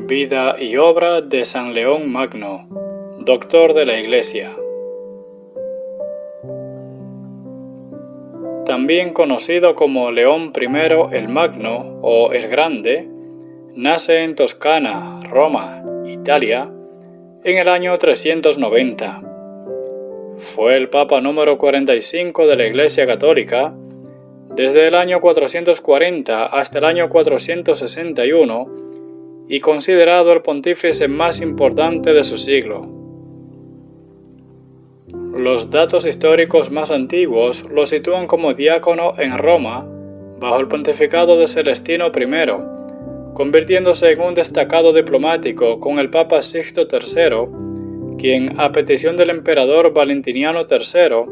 Vida y obra de San León Magno, doctor de la Iglesia. También conocido como León I el Magno o el Grande, nace en Toscana, Roma, Italia, en el año 390. Fue el Papa número 45 de la Iglesia Católica desde el año 440 hasta el año 461 y considerado el pontífice más importante de su siglo. Los datos históricos más antiguos lo sitúan como diácono en Roma bajo el pontificado de Celestino I, convirtiéndose en un destacado diplomático con el Papa Sixto III, quien, a petición del emperador Valentiniano III,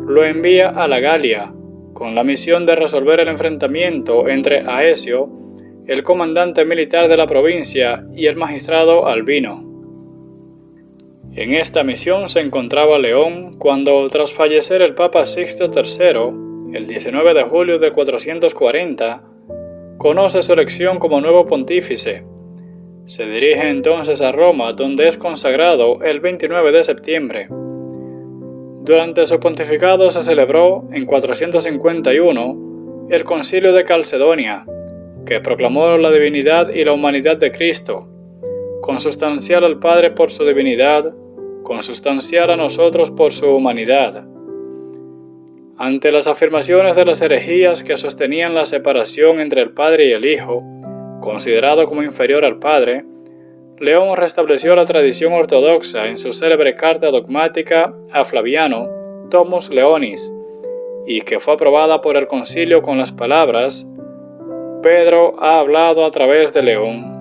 lo envía a la Galia con la misión de resolver el enfrentamiento entre Aecio, el comandante militar de la provincia, y el magistrado Albino. En esta misión se encontraba León cuando, tras fallecer el Papa Sixto III, el 19 de julio de 440, conoce su elección como nuevo pontífice. Se dirige entonces a Roma, donde es consagrado el 29 de septiembre. Durante su pontificado se celebró, en 451, el Concilio de Calcedonia, que proclamó la divinidad y la humanidad de Cristo, consustancial al Padre por su divinidad, consustancial a nosotros por su humanidad. Ante las afirmaciones de las herejías que sostenían la separación entre el Padre y el Hijo, considerado como inferior al Padre, León restableció la tradición ortodoxa en su célebre carta dogmática a Flaviano, Tomus Leonis, y que fue aprobada por el concilio con las palabras: Pedro ha hablado a través de León.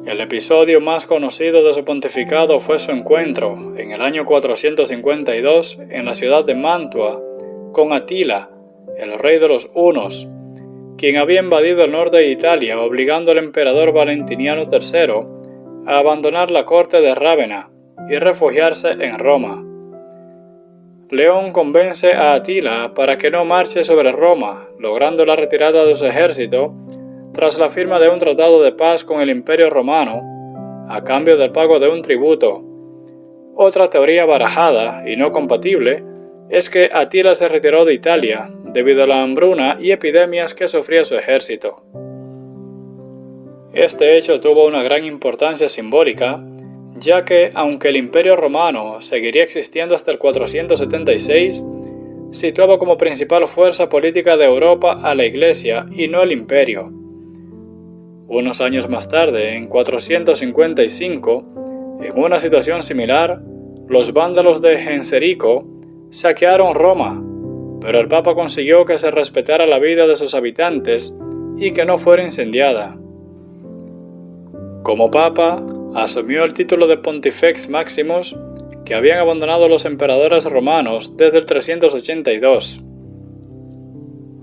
El episodio más conocido de su pontificado fue su encuentro, en el año 452, en la ciudad de Mantua, con Atila, el rey de los hunos, quien había invadido el norte de Italia, obligando al emperador Valentiniano III a abandonar la corte de Rávena y refugiarse en Roma. León convence a Atila para que no marche sobre Roma, logrando la retirada de su ejército tras la firma de un tratado de paz con el Imperio Romano, a cambio del pago de un tributo. Otra teoría barajada y no compatible es que Atila se retiró de Italia debido a la hambruna y epidemias que sufría su ejército. Este hecho tuvo una gran importancia simbólica, ya que, aunque el Imperio Romano seguiría existiendo hasta el 476, situaba como principal fuerza política de Europa a la Iglesia y no el Imperio. Unos años más tarde, en 455, en una situación similar, los vándalos de Genserico saquearon Roma, pero el Papa consiguió que se respetara la vida de sus habitantes y que no fuera incendiada. Como Papa, asumió el título de Pontifex Maximus, que habían abandonado los emperadores romanos desde el 382.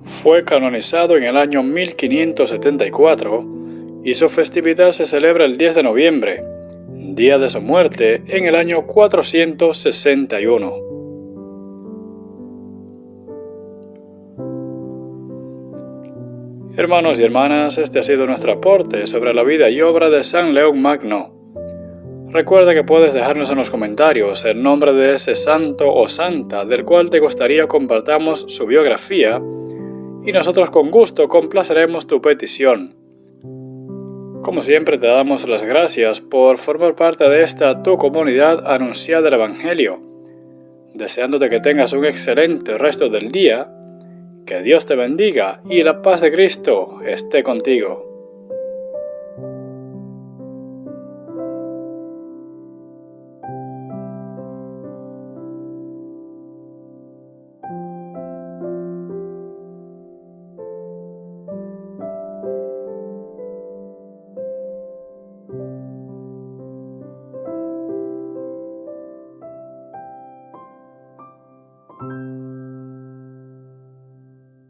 Fue canonizado en el año 1574 y su festividad se celebra el 10 de noviembre, día de su muerte, en el año 461. Hermanos y hermanas, este ha sido nuestro aporte sobre la vida y obra de San León Magno. Recuerda que puedes dejarnos en los comentarios el nombre de ese santo o santa del cual te gustaría compartamos su biografía, y nosotros con gusto complaceremos tu petición. Como siempre, te damos las gracias por formar parte de esta tu comunidad anunciada del Evangelio, deseándote que tengas un excelente resto del día, que Dios te bendiga y la paz de Cristo esté contigo.